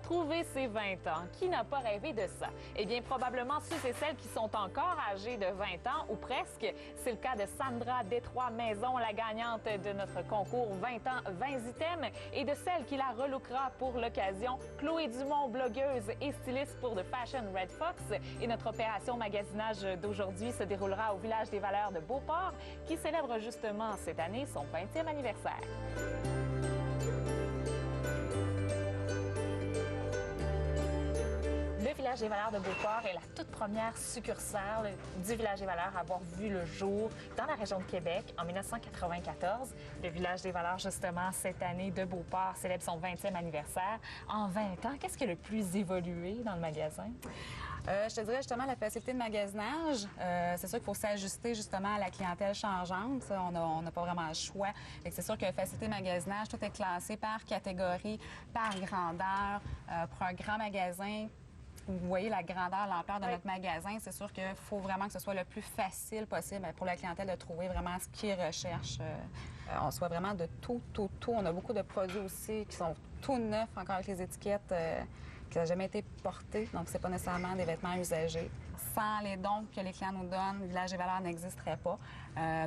Retrouver ses 20 ans, qui n'a pas rêvé de ça? Eh bien, probablement ceux et celles qui sont encore âgés de 20 ans ou presque. C'est le cas de Sandra Détroit-Maison, la gagnante de notre concours 20 ans, 20 items, et de celle qui la relookera pour l'occasion, Chloé Dumont, blogueuse et styliste pour The Fashion Red Fox. Et notre opération magasinage d'aujourd'hui se déroulera au Village des Valeurs de Beauport, qui célèbre justement cette année son 20e anniversaire. Le Village des Valeurs de Beauport est la toute première succursale du Village des Valeurs à avoir vu le jour dans la région de Québec en 1994. Le Village des Valeurs, justement, cette année de Beauport célèbre son 20e anniversaire. En 20 ans, qu'est-ce qui a le plus évolué dans le magasin? Je te dirais justement la facilité de magasinage. C'est sûr qu'il faut s'ajuster justement à la clientèle changeante. Ça, on n'a pas vraiment le choix. C'est sûr que facilité de magasinage, tout est classé par catégorie, par grandeur. Pour un grand magasin, vous voyez la grandeur, l'ampleur de notre magasin. C'est sûr qu'il faut vraiment que ce soit le plus facile possible pour la clientèle de trouver vraiment ce qu'ils recherchent. On soit vraiment de tout. On a beaucoup de produits aussi qui sont tout neufs, encore avec les étiquettes qui n'ont jamais été portés. Donc, c'est pas nécessairement des vêtements usagés. Sans les dons que les clients nous donnent, le Village des Valeurs n'existerait pas.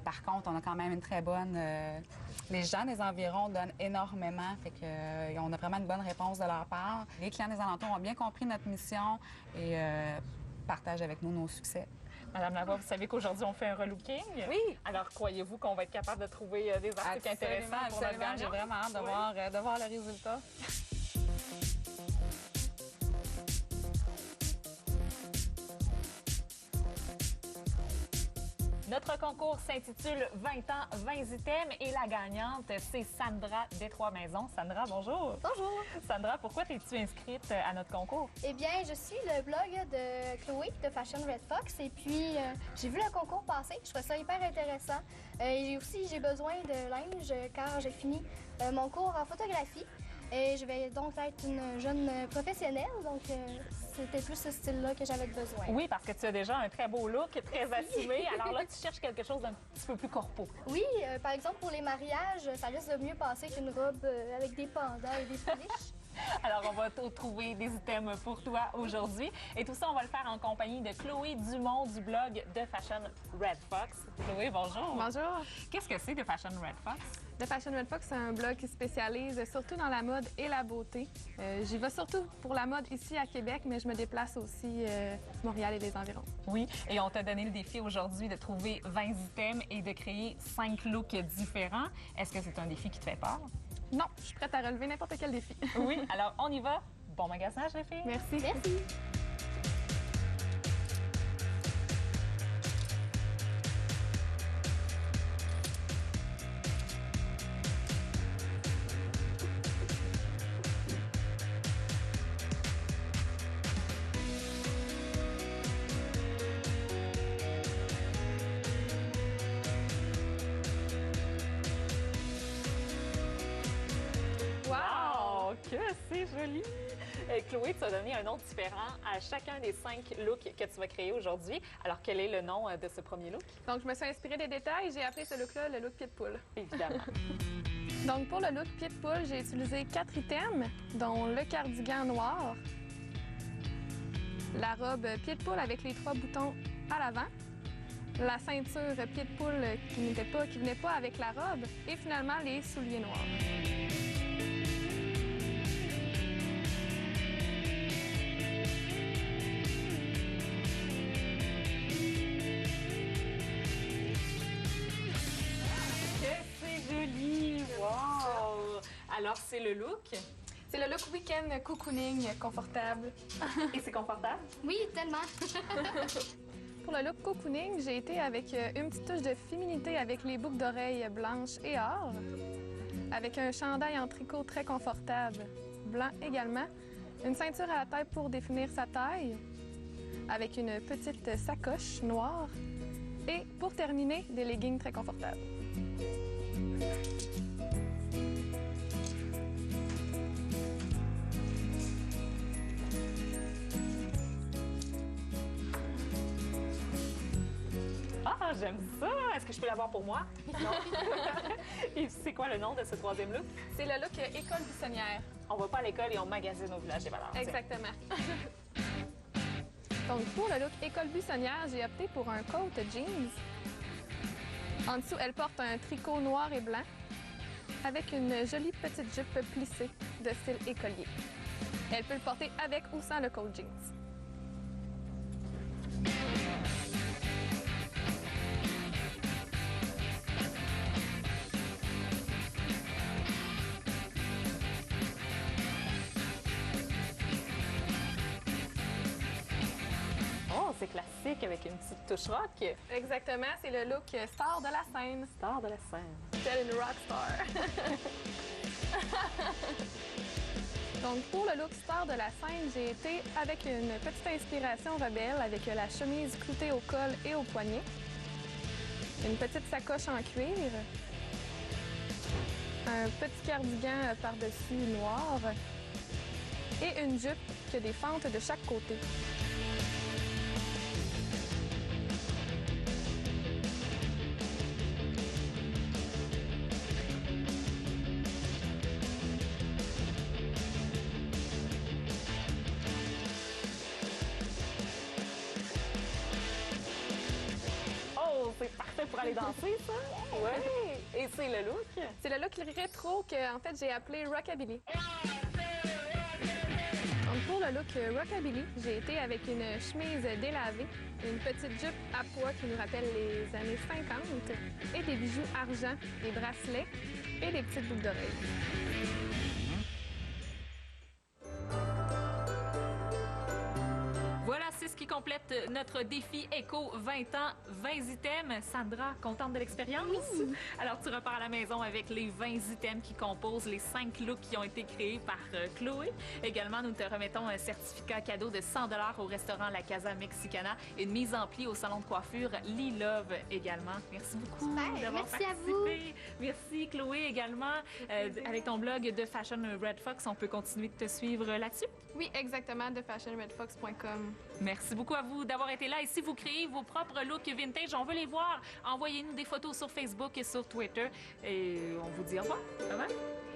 Par contre, on a quand même une très bonne... Les gens des environs donnent énormément, fait que on a vraiment une bonne réponse de leur part. Les clients des alentours ont bien compris notre mission et partagent avec nous nos succès. Madame Lavoie, vous savez qu'aujourd'hui, on fait un relooking. Oui. Alors, croyez-vous qu'on va être capable de trouver des articles intéressants pour notre gagnant? J'ai vraiment hâte de voir le résultat. Notre concours s'intitule 20 ans, 20 items et la gagnante, c'est Sandra Détroit-Maison. Sandra, bonjour. Bonjour. Sandra, pourquoi t'es-tu inscrite à notre concours? Eh bien, je suis le blog de Chloé de Fashion Red Fox et puis j'ai vu le concours passer. Je trouvais ça hyper intéressant. Et aussi, j'ai besoin de linge car j'ai fini mon cours en photographie. Et je vais donc être une jeune professionnelle, donc c'était plus ce style-là que j'avais besoin. Oui, parce que tu as déjà un très beau look, très assumé. Alors là, tu cherches quelque chose d'un petit peu plus corpo. Oui, par exemple, pour les mariages, ça risque de mieux passer qu'une robe avec des pandas et des pouliches. Alors, on va trouver des items pour toi aujourd'hui. Et tout ça, on va le faire en compagnie de Chloé Dumont du blog de Fashion Red Fox. Chloé, bonjour. Bonjour. Qu'est-ce que c'est de Fashion Red Fox? The Fashion Red Fox, c'est un blog qui spécialise surtout dans la mode et la beauté. J'y vais surtout pour la mode ici à Québec, mais je me déplace aussi Montréal et les environs. Oui, et on t'a donné le défi aujourd'hui de trouver 20 items et de créer 5 looks différents. Est-ce que c'est un défi qui te fait peur? Non, je suis prête à relever n'importe quel défi. Oui, alors on y va. Bon magasinage, les filles. Merci. Merci. Que c'est joli! Chloé, tu as donné un nom différent à chacun des 5 looks que tu vas créer aujourd'hui. Alors, quel est le nom de ce premier look? Donc, je me suis inspirée des détails et j'ai appelé ce look-là le look pied de poule. Évidemment. Donc, pour le look pied de poule, j'ai utilisé 4 items, dont le cardigan noir, la robe pied de poule avec les 3 boutons à l'avant, la ceinture pied de poule qui venait pas avec la robe et finalement les souliers noirs. Wow! Alors, c'est le look? C'est le look week-end cocooning confortable. Et c'est confortable? Oui, tellement. Pour le look cocooning, j'ai été avec une petite touche de féminité avec les boucles d'oreilles blanches et or, avec un chandail en tricot très confortable, blanc également, une ceinture à la tête pour définir sa taille, avec une petite sacoche noire et, pour terminer, des leggings très confortables. Ah, j'aime ça! Est-ce que je peux l'avoir pour moi? Non. Et c'est quoi le nom de ce troisième look? C'est le look école buissonnière. On va pas à l'école et on magasine au village des valeurs. tiens. Exactement. Donc, pour le look école buissonnière, j'ai opté pour un coat jeans. En dessous, elle porte un tricot noir et blanc avec une jolie petite jupe plissée de style écolier. Elle peut le porter avec ou sans le coat jeans. Oh, c'est classique avec une petite touche rock. Exactement, c'est le look star de la scène. Star de la scène. Telle une rockstar. Donc, pour le look star de la scène, j'ai été avec une petite inspiration rebelle avec la chemise cloutée au col et au poignet, une petite sacoche en cuir, un petit cardigan par-dessus noir et une jupe qui a des fentes de chaque côté. Oh, c'est parfait pour aller danser, ça? Oui. Et c'est le look? C'est le look rétro que, en fait, j'ai appelé Rockabilly. Donc, pour le look Rockabilly, j'ai été avec une chemise délavée, une petite jupe à pois qui nous rappelle les années 50 et des bijoux argent, des bracelets et des petites boucles d'oreilles. Voilà, c'est ce qui complète notre défi Éco 20 ans, 20 items. Sandra, contente de l'expérience? Oui. Alors, tu repars à la maison avec les 20 items qui composent les 5 looks qui ont été créés par Chloé. Également, nous te remettons un certificat cadeau de 100 $ au restaurant La Casa Mexicana et une mise en pli au salon de coiffure Lee Love également. Merci beaucoup d'avoir Merci à participé. Merci, Chloé, également. Avec ton blog de Fashion Red Fox, on peut continuer de te suivre là-dessus? Oui, exactement, de fashionredfox.com. Merci beaucoup à vous d'avoir été là. Et si vous créez vos propres looks vintage, on veut les voir. Envoyez-nous des photos sur Facebook et sur Twitter. Et on vous dit au revoir. Bye bye.